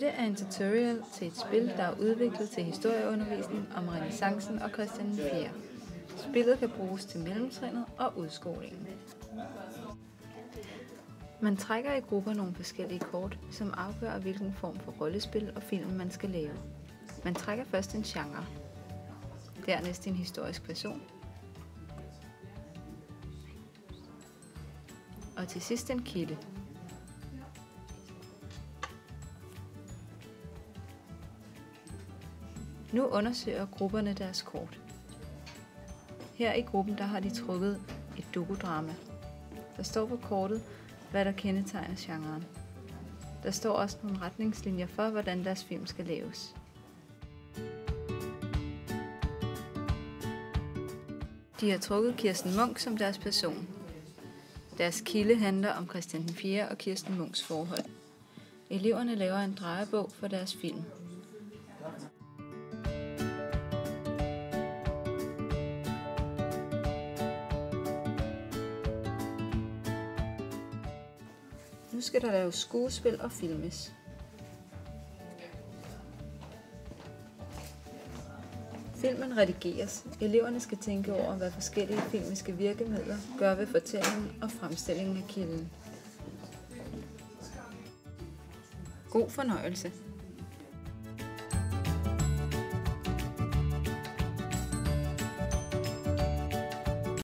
Dette er en tutorial til et spil, der er udviklet til historieundervisning om renæssancen og Christian 4. Spillet kan bruges til mellemtrinnet og udskolingen. Man trækker i grupper nogle forskellige kort, som afgør hvilken form for rollespil og film man skal lave. Man trækker først en genre, dernæst en historisk person, og til sidst en kilde. Nu undersøger grupperne deres kort. Her i gruppen der har de trukket et dokudrama. Der står på kortet, hvad der kendetegner genren. Der står også nogle retningslinjer for, hvordan deres film skal laves. De har trukket Kirsten Munk som deres person. Deres kilde handler om Christian 4. og Kirsten Munks forhold. Eleverne laver en drejebog for deres film. Nu skal der laves skuespil og filmes. Filmen redigeres. Eleverne skal tænke over, hvad forskellige filmiske virkemidler gør ved fortællingen og fremstillingen af kilden. God fornøjelse!